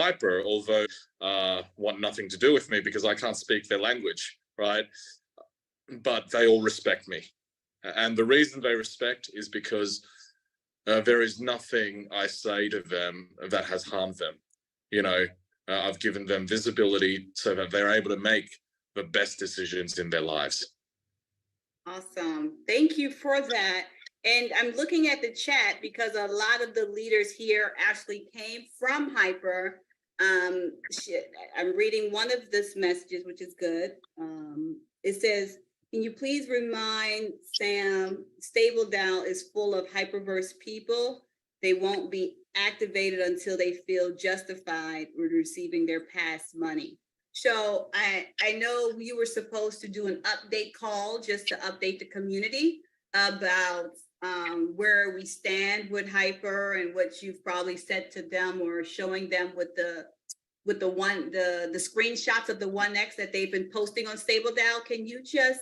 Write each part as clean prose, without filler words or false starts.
Hyper, although want nothing to do with me because I can't speak their language, right? But they all respect me. And the reason they respect is because there is nothing I say to them that has harmed them. You know, I've given them visibility so that they're able to make the best decisions in their lives. Awesome. Thank you for that. And I'm looking at the chat because a lot of the leaders here actually came from Hyper. I'm reading one of this messages, which is good. It says, can you please remind Sam, Stable DAO is full of Hyperverse people. They won't be activated until they feel justified with receiving their past money. So I know you were supposed to do an update call just to update the community about where we stand with Hyper and what you've probably said to them or showing them with the screenshots of the 1X that they've been posting on Stable DAO. Can you just,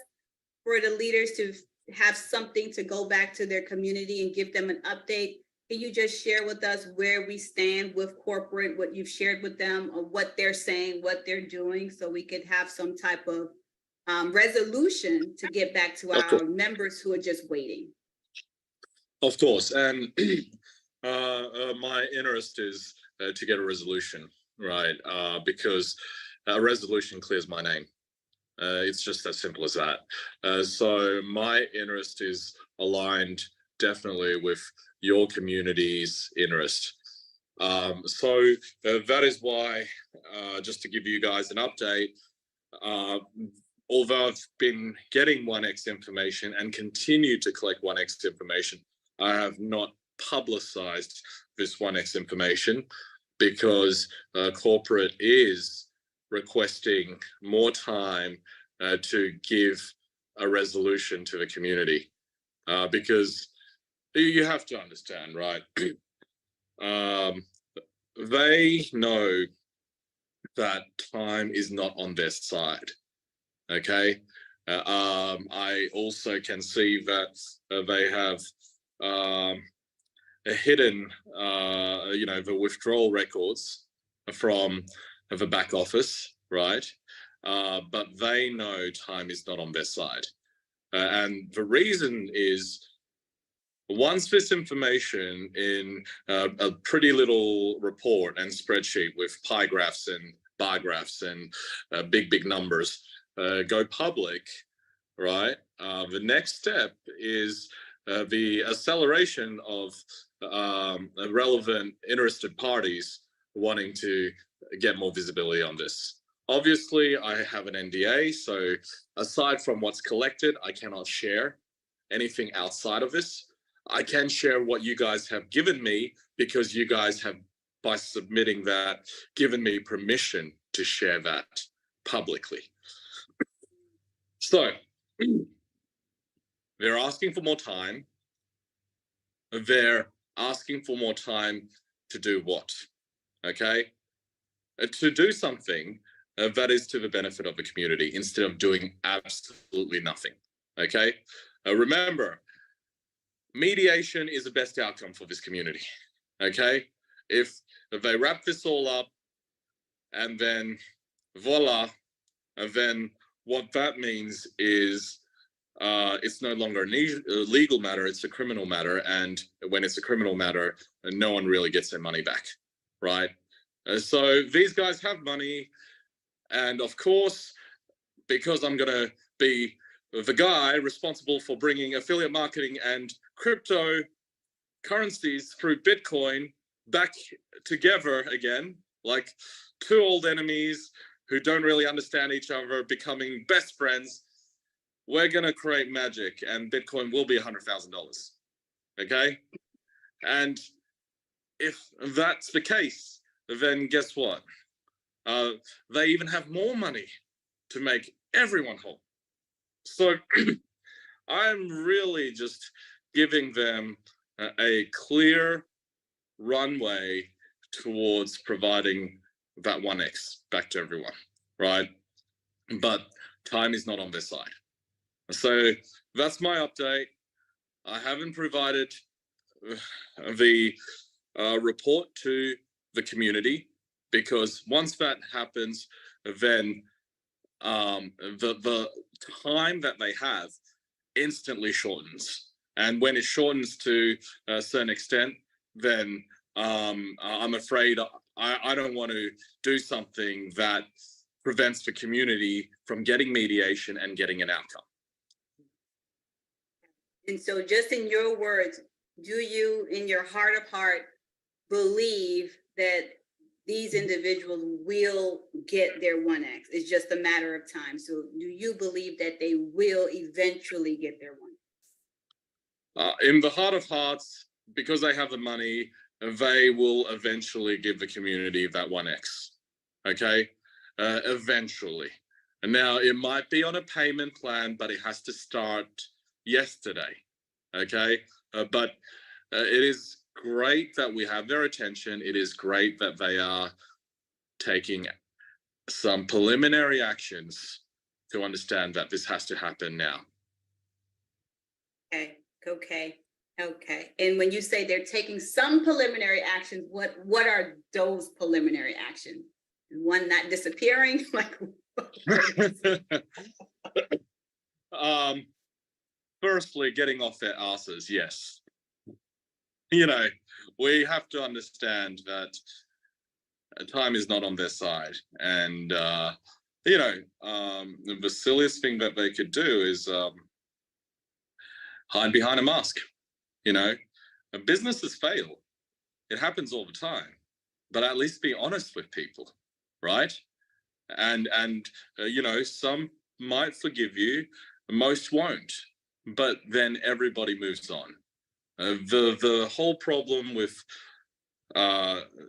for the leaders to have something to go back to their community and give them an update, can you just share with us where we stand with corporate, what you've shared with them, or what they're saying, what they're doing, so we could have some type of resolution to get back to our members who are just waiting? Of course, and my interest is to get a resolution, right? Because a resolution clears my name. It's just as simple as that. So my interest is aligned definitely with your community's interest. So that is why, just to give you guys an update, although I've been getting 1X information and continue to collect 1X information, I have not publicized this 1X information because corporate is requesting more time to give a resolution to the community, because you have to understand, right? They know that time is not on their side, okay? I also can see that they have hidden, the withdrawal records from the back office, right? But they know time is not on their side. And the reason is, once this information in a pretty little report and spreadsheet with pie graphs and bar graphs and big numbers go public, right? The next step is the acceleration of relevant interested parties wanting to get more visibility on this. Obviously, I have an NDA, so aside from what's collected, I cannot share anything outside of this. I can share what you guys have given me because you guys have, by submitting that, given me permission to share that publicly. So they're asking for more time. They're asking for more time to do what? Okay? To do something that is to the benefit of the community instead of doing absolutely nothing. Okay? Remember, mediation is the best outcome for this community. Okay? If they wrap this all up and then voila, and then what that means is it's no longer a legal matter, it's a criminal matter. And when it's a criminal matter, no one really gets their money back, right? So these guys have money. And of course, because I'm going to be the guy responsible for bringing affiliate marketing and cryptocurrencies through Bitcoin back together again, like two old enemies who don't really understand each other becoming best friends, we're going to create magic and Bitcoin will be $100,000. Okay? And if that's the case, then guess what? They even have more money to make everyone whole. So I'm really just giving them a clear runway towards providing that 1X back to everyone, right? But time is not on their side. So that's my update. I haven't provided the report to the community because once that happens, then the time that they have instantly shortens. And when it shortens to a certain extent, then I'm afraid I don't want to do something that prevents the community from getting mediation and getting an outcome. And so just in your words, do you, in your heart of heart, believe that these individuals will get their 1X? It's just a matter of time. So do you believe that they will eventually get their 1X? In the heart of hearts, because they have the money, they will eventually give the community that 1X. Okay? Eventually. And now it might be on a payment plan, but it has to start yesterday. Okay? But it is great that we have their attention. It is great that they are taking some preliminary actions to understand that this has to happen now. Okay. And when you say they're taking some preliminary actions, what are those preliminary actions? One not disappearing? Like, firstly, getting off their asses, yes. You know, we have to understand that time is not on their side. And, you know, the silliest thing that they could do is hide behind a mask. You know, businesses fail. It happens all the time. But at least be honest with people, right? And you know, some might forgive you, most won't. But then everybody moves on. The whole problem with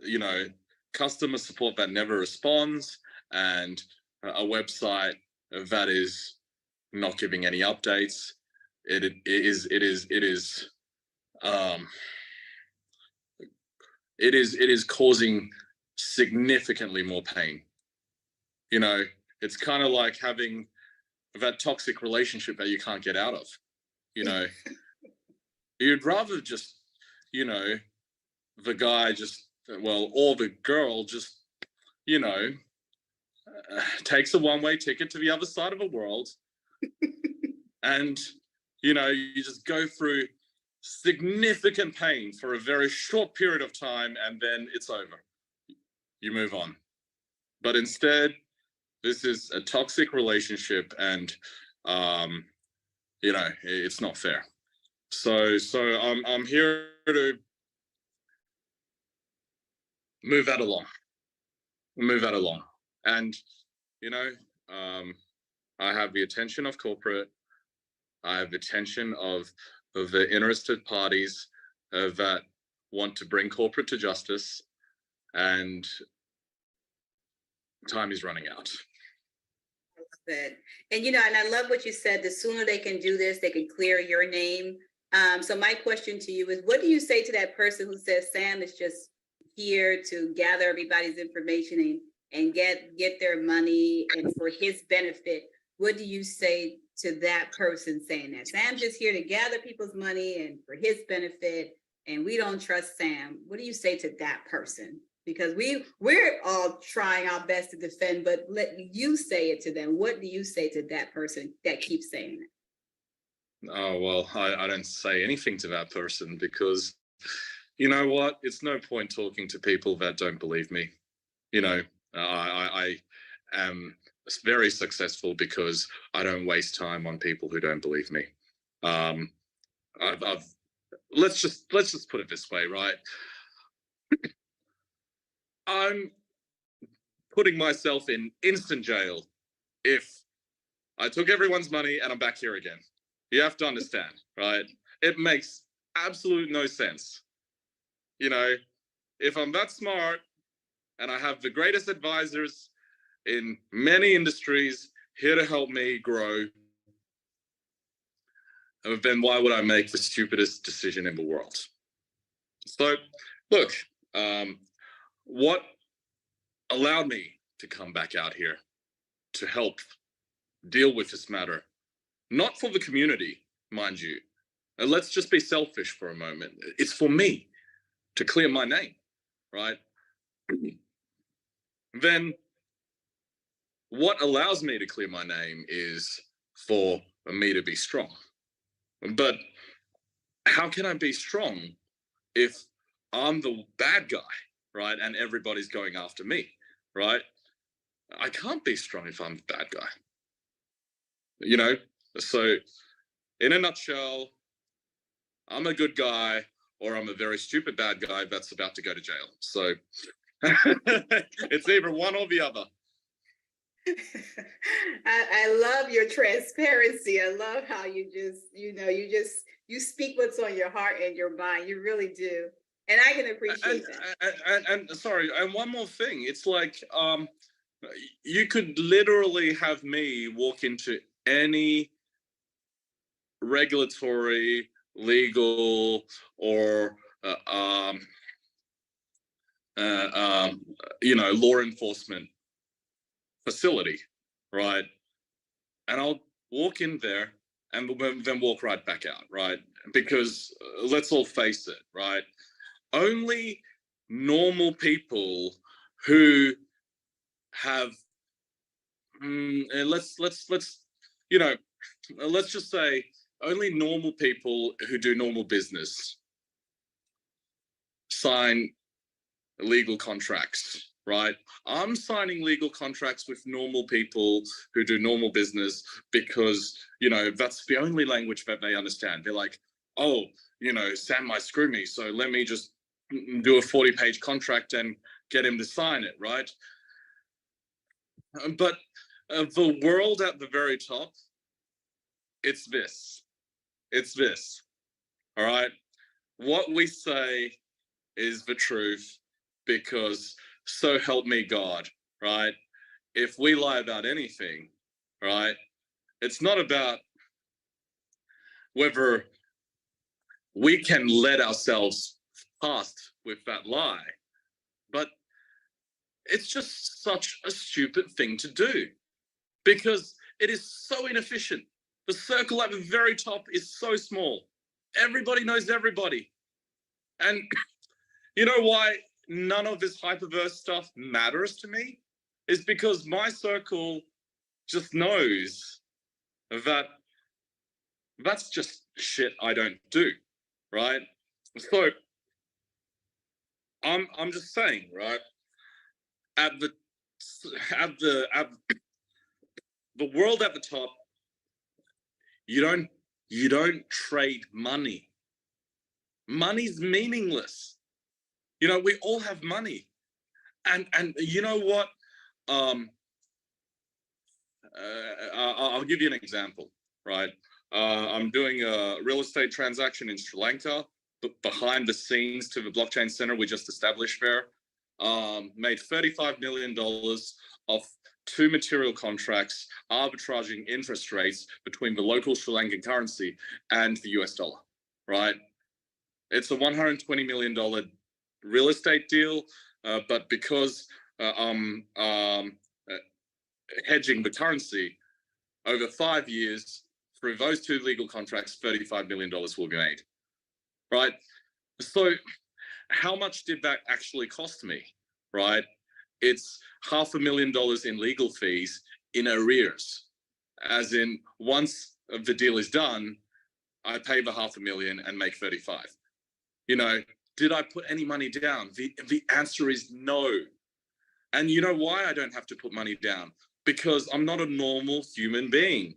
you know, customer support that never responds, and a website that is not giving any updates, it is causing significantly more pain. You know, it's kind of like having that toxic relationship that you can't get out of. You know, you'd rather just, you know, the guy just, well, or the girl just, you know, takes a one-way ticket to the other side of the world. And, you know, you just go through significant pain for a very short period of time, and then it's over. You move on. But instead, this is a toxic relationship, and you know, it's not fair. So I'm here to move that along. And you know, I have the attention of corporate. I have the attention of the interested parties that want to bring corporate to justice, and time is running out. Good. And you know, and I love what you said. The sooner they can do this, they can clear your name. So my question to you is, what do you say to that person who says Sam is just here to gather everybody's information and get their money and for his benefit? What do you say to that person saying that? Sam's just here to gather people's money and for his benefit, and we don't trust Sam. What do you say to that person? Because we're all trying our best to defend, but let you say it to them. What do you say to that person that keeps saying it? Oh, well, I don't say anything to that person, because you know what? It's no point talking to people that don't believe me. You know, I am very successful because I don't waste time on people who don't believe me. Let's just put it this way, right? I'm putting myself in instant jail if I took everyone's money and I'm back here again. You have to understand, right? It makes absolute no sense. You know, if I'm that smart and I have the greatest advisors in many industries here to help me grow, then why would I make the stupidest decision in the world? So, look, what allowed me to come back out here to help deal with this matter, not for the community, mind you. And let's just be selfish for a moment. It's for me to clear my name, right? then what allows me to clear my name is for me to be strong. But how can I be strong if I'm the bad guy, right? And everybody's going after me, right? I can't be strong if I'm the bad guy. You know, so in a nutshell, I'm a good guy or I'm a very stupid bad guy that's about to go to jail. So it's either one or the other. I love your transparency. I love how you you speak what's on your heart and your mind. You really do. And I can appreciate that. And sorry, and one more thing. It's like you could literally have me walk into any regulatory, legal, or law enforcement facility, right? And I'll walk in there and then walk right back out, right? Because let's all face it, right? Only normal people who have let's just say only normal people who do normal business sign legal contracts, right? I'm signing legal contracts with normal people who do normal business because, that's the only language that they understand. They're like, oh, Sam might screw me, so let me just do a 40-page contract and get him to sign it, right? But the world at the very top, it's this. It's this, all right? What we say is the truth because so help me God, right? If we lie about anything, right, it's not about whether we can let ourselves past with that lie, but it's just such a stupid thing to do because it is so inefficient. The circle at the very top is so small. Everybody knows everybody. And you know why none of this hyperverse stuff matters to me? Is because my circle just knows that that's just shit I don't do, right? So I'm just saying, right? At the world at the top, you don't trade money. Money's meaningless. We all have money. And you know what? I'll give you an example, right? I'm doing a real estate transaction in Sri Lanka, but behind the scenes to the blockchain center we just established there. Made $35 million off 2 material contracts, arbitraging interest rates between the local Sri Lankan currency and the US dollar, right? It's a $120 million real estate deal, but because hedging the currency over 5 years through those 2 legal contracts, $35 million will be made, right? So how much did that actually cost me, right? It's $500,000 in legal fees in arrears, as in once the deal is done, I pay the $500,000 and make 35. Did I put any money down? The answer is no. And you know why I don't have to put money down? Because I'm not a normal human being,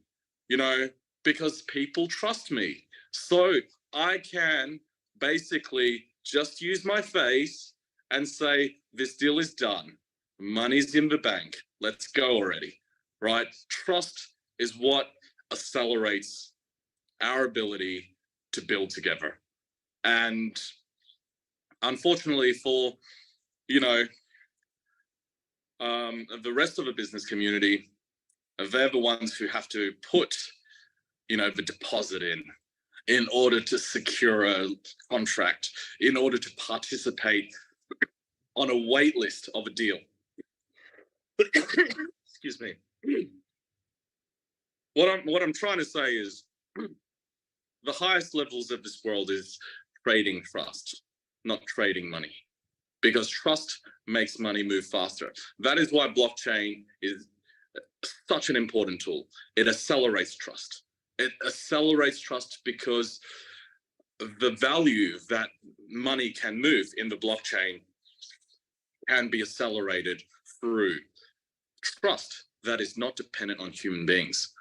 because people trust me. So I can basically just use my face and say, this deal is done. Money's in the bank. Let's go already, right? Trust is what accelerates our ability to build together. And unfortunately for, the rest of the business community, they're the ones who have to put, the deposit in order to secure a contract, in order to participate on a wait list of a deal. Excuse me. What I'm trying to say is the highest levels of this world is trading trust, not trading money. because trust makes money move faster. That is why blockchain is such an important tool. It accelerates trust. It accelerates trust because the value that money can move in the blockchain can be accelerated through trust that is not dependent on human beings,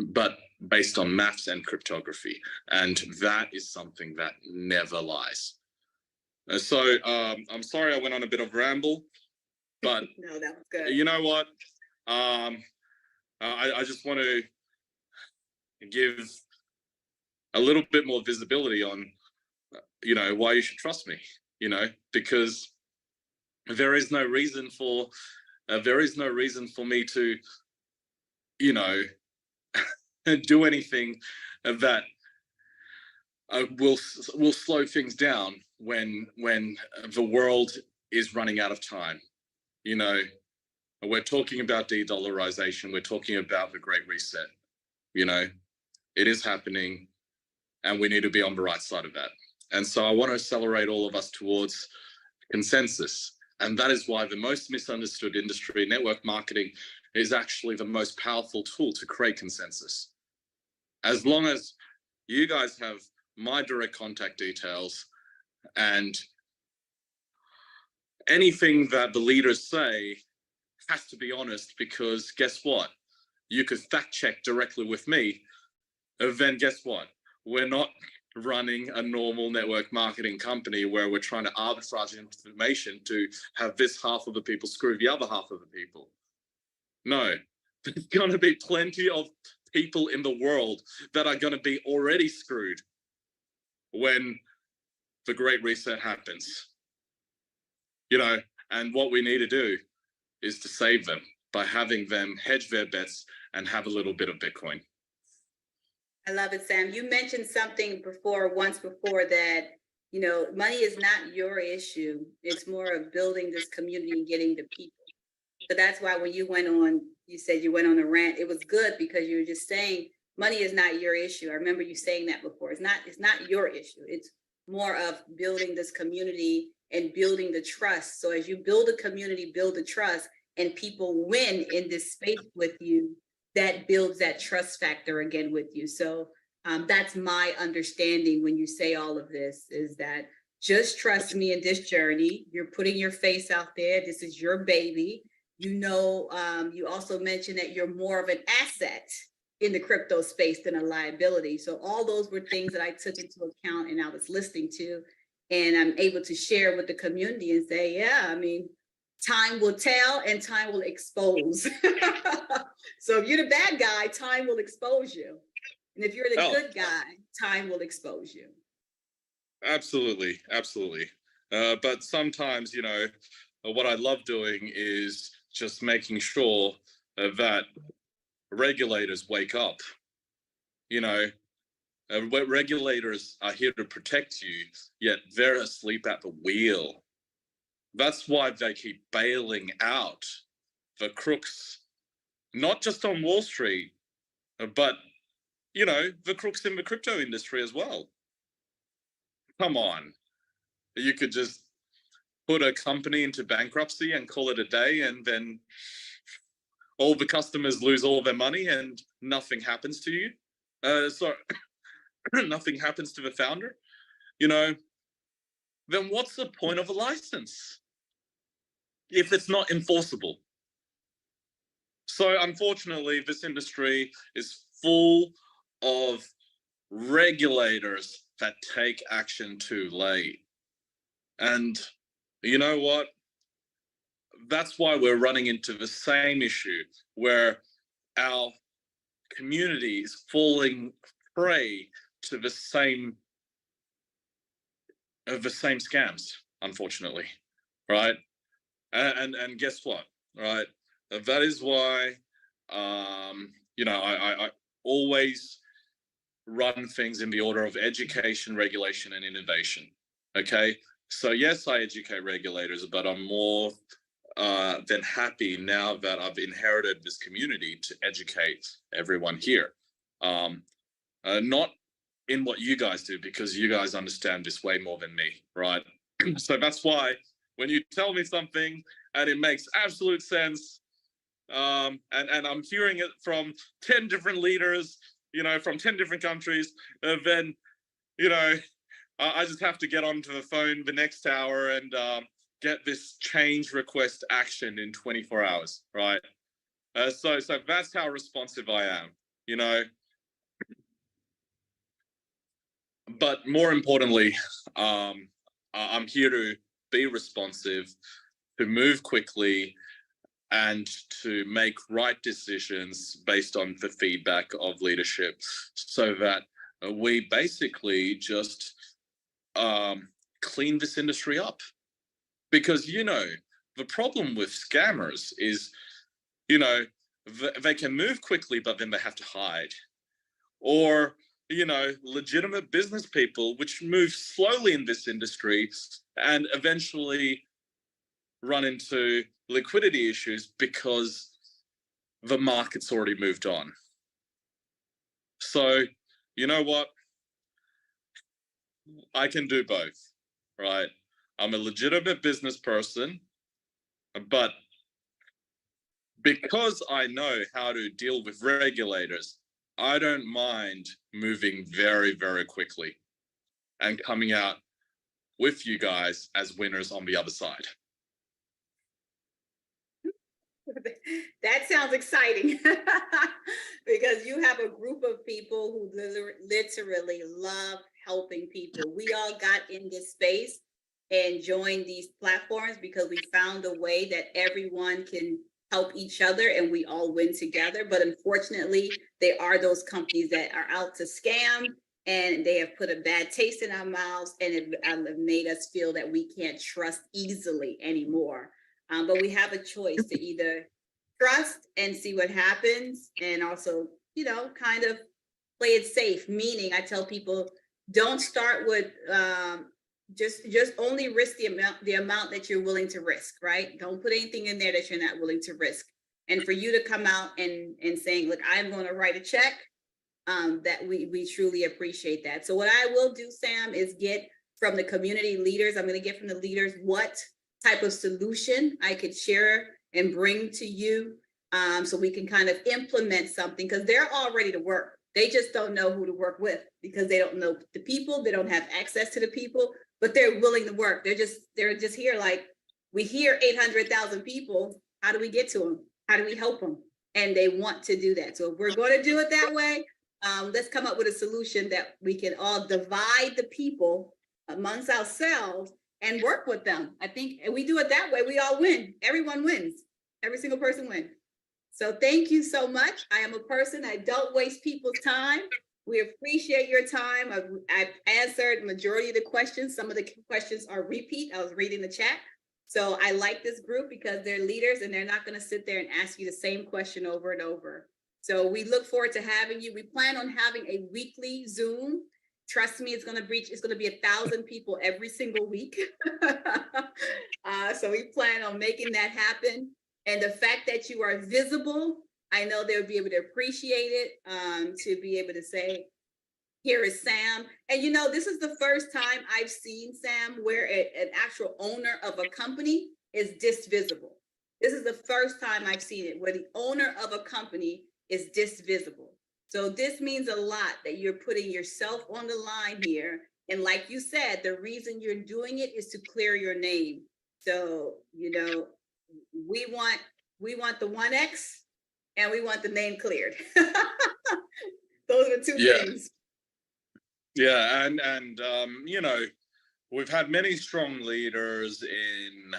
but based on maths and cryptography. And that is something that never lies. So I'm sorry I went on a bit of a ramble, but no, that was good. You know what? I just want to give a little bit more visibility on, why you should trust me, because there is no reason for me to, do anything that will slow things down when the world is running out of time. We're talking about de-dollarization. We're talking about the Great Reset. It is happening, and we need to be on the right side of that. And so I want to accelerate all of us towards consensus. And that is why the most misunderstood industry, network marketing, is actually the most powerful tool to create consensus. As long as you guys have my direct contact details, and anything that the leaders say has to be honest, because guess what? You could fact check directly with me. Then guess what? We're not running a normal network marketing company where we're trying to arbitrage information to have this half of the people screw the other half of the people. No, there's going to be plenty of people in the world that are going to be already screwed when the Great Reset happens. And what we need to do is to save them by having them hedge their bets and have a little bit of Bitcoin. I love it, Sam. You mentioned something once before that, money is not your issue. It's more of building this community and getting the people. So that's why when you said you went on a rant, it was good because you were just saying money is not your issue. I remember you saying that before. It's not your issue. It's more of building this community and building the trust. So as you build a community, build the trust, and people win in this space with you, that builds that trust factor again with you. So that's my understanding when you say all of this, is that just trust me in this journey. You're putting your face out there. This is your baby. You also mentioned that you're more of an asset in the crypto space than a liability. So all those were things that I took into account and I was listening to, and I'm able to share with the community and say, yeah, time will tell and time will expose. So if you're the bad guy, time will expose you. And if you're the good guy, time will expose you. Absolutely. But sometimes, what I love doing is just making sure that regulators wake up. Regulators are here to protect you, yet they're asleep at the wheel. That's why they keep bailing out the crooks, not just on Wall Street, but, the crooks in the crypto industry as well. Come on. You could just put a company into bankruptcy and call it a day, and then all the customers lose all their money and nothing happens to you. Nothing happens to the founder. Then what's the point of a license if it's not enforceable? So unfortunately, this industry is full of regulators that take action too late. And you know what? That's why we're running into the same issue where our community is falling prey to the same scams, unfortunately, right? And guess what, right? That is why, I always run things in the order of education, regulation, and innovation. Okay, so yes, I educate regulators, but I'm more than happy now that I've inherited this community to educate everyone here. Not in what you guys do, because you guys understand this way more than me, right? So that's why when you tell me something and it makes absolute sense, and I'm hearing it from 10 different leaders, from 10 different countries, then, I just have to get onto the phone the next hour and get this change request action in 24 hours, right? So that's how responsive I am, But more importantly, I'm here to be responsive, to move quickly, and to make right decisions based on the feedback of leadership, so that we basically just clean this industry up. Because, the problem with scammers is, they can move quickly, but then they have to hide. Or, legitimate business people, which move slowly in this industry and eventually run into liquidity issues because the market's already moved on. So, you know what? I can do both, right? I'm a legitimate business person, but because I know how to deal with regulators, I don't mind moving very, very quickly and coming out with you guys as winners on the other side. That sounds exciting because you have a group of people who literally love helping people. We all got in this space and joined these platforms because we found a way that everyone can help each other and we all win together. But unfortunately, there are those companies that are out to scam, and they have put a bad taste in our mouths, and it made us feel that we can't trust easily anymore. But we have a choice to either trust and see what happens, and also, kind of play it safe. Meaning, I tell people, don't start with just only risk the amount that you're willing to risk, right? Don't put anything in there that you're not willing to risk. And for you to come out and saying, look, I'm going to write a check, that we truly appreciate that. So what I will do, Sam, is get from the community leaders. I'm going to get from the leaders what type of solution I could share and bring to you, so we can kind of implement something, because they're all ready to work. They just don't know who to work with because they don't know the people. They don't have access to the people, but they're willing to work. They're just here like, we hear 800,000 people. How do we get to them? How do we help them? And they want to do that. So if we're going to do it that way, let's come up with a solution that we can all divide the people amongst ourselves and work with them. I think we do it that way, we all win. Everyone wins. Every single person wins. So thank you so much. I am a person, I don't waste people's time. We appreciate your time. I've answered majority of the questions. Some of the questions are repeat. I was reading the chat. So I like this group because they're leaders and they're not going to sit there and ask you the same question over and over. So we look forward to having you. We plan on having a weekly Zoom. Trust me, it's going to be 1,000 people every single week. So we plan on making that happen. And the fact that you are visible, I know they'll be able to appreciate it, to be able to say, here is Sam. And this is the first time I've seen, Sam, where an actual owner of a company is disvisible. This is the first time I've seen it, where the owner of a company is disvisible. So this means a lot that you're putting yourself on the line here. And like you said, the reason you're doing it is to clear your name. So, we want the 1X and we want the name cleared. Those are two things. Yeah, and we've had many strong leaders in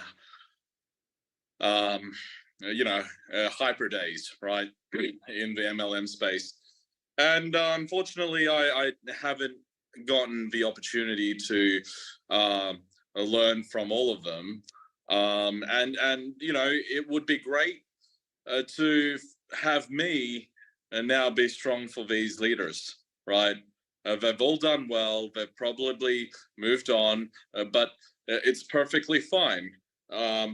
hyper days, right, in the MLM space. And unfortunately, I haven't gotten the opportunity to learn from all of them. And it would be great to have me now be strong for these leaders, right? They've all done well. They've probably moved on, but it's perfectly fine,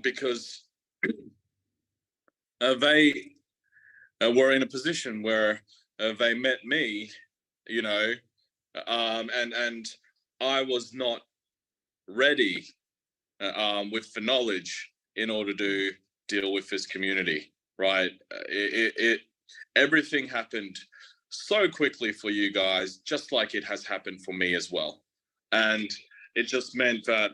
because they were in a position where they met me, and I was not ready with the knowledge in order to deal with this community, right? Everything happened so quickly for you guys, just like it has happened for me as well. And it just meant that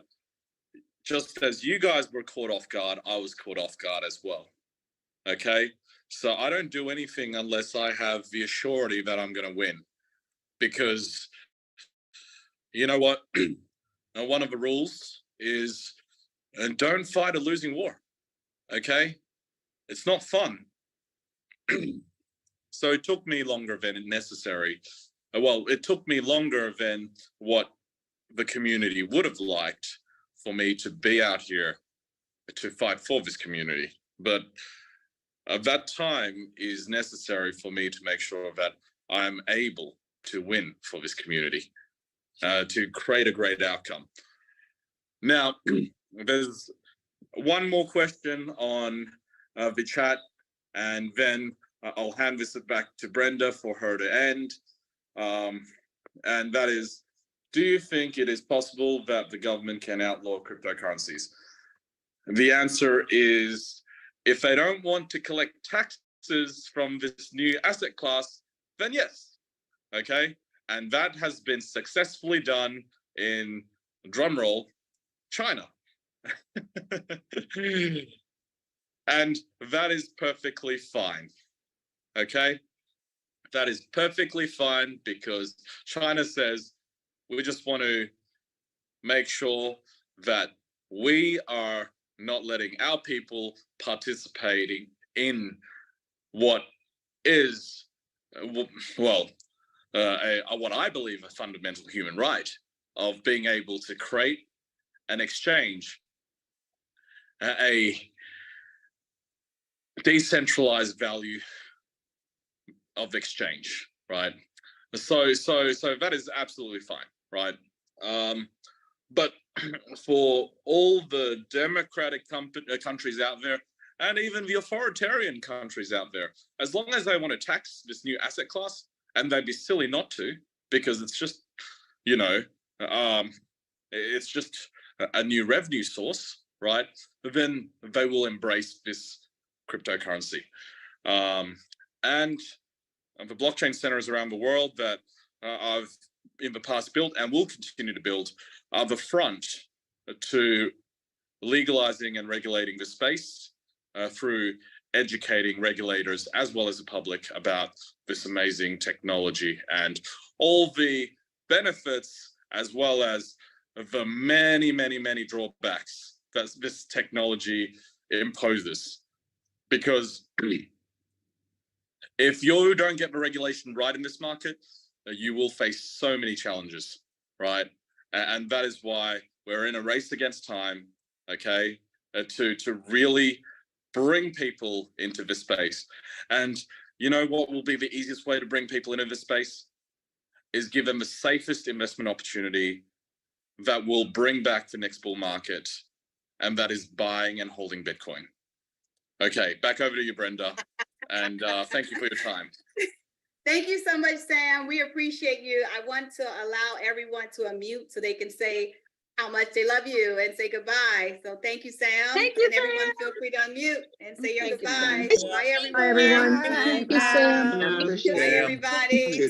just as you guys were caught off guard, I was caught off guard as well. Okay? So I don't do anything unless I have the assurity that I'm going to win. Because you know what? One of the rules is don't fight a losing war. Okay? It's not fun. So it took me longer than necessary. Well, it took me longer than what the community would have liked for me to be out here to fight for this community. But that time is necessary for me to make sure that I'm able to win for this community, to create a great outcome. Now, there's one more question on the chat, and then I'll hand this back to Brenda for her to end. And that is, do you think it is possible that the government can outlaw cryptocurrencies? The answer is, if they don't want to collect taxes from this new asset class, then yes, okay? And that has been successfully done in, drumroll, China. And that is perfectly fine, okay? That is perfectly fine because China says, we just want to make sure that we are not letting our people participating in what is, what I believe a fundamental human right of being able to create and exchange a decentralized value of exchange, right? So that is absolutely fine, right? But for all the democratic countries out there, and even the authoritarian countries out there, as long as they want to tax this new asset class, and they'd be silly not to, because it's just, you know, it's just a new revenue source, right? But then they will embrace this cryptocurrency. And the blockchain centers around the world that I've in the past built and will continue to build are the front to legalizing and regulating the space through educating regulators as well as the public about this amazing technology and all the benefits as well as the many drawbacks that this technology imposes. Because if you don't get the regulation right in this market, you will face so many challenges, right? And that is why we're in a race against time, okay, to really bring people into this space. And you know what will be the easiest way to bring people into this space? Is give them the safest investment opportunity that will bring back the next bull market, and that is buying and holding Bitcoin. Okay, back over to you, Brenda. And thank you for your time. Thank you so much, Sam. We appreciate you. I want to allow everyone to unmute so they can say how much they love you and say goodbye. So thank you, Sam. Thank you, and Sam. everyone feel free to unmute and say your Thank you, goodbyes. Sam. Bye, everyone. Bye, everyone. Thank you, Sam. Bye, everybody.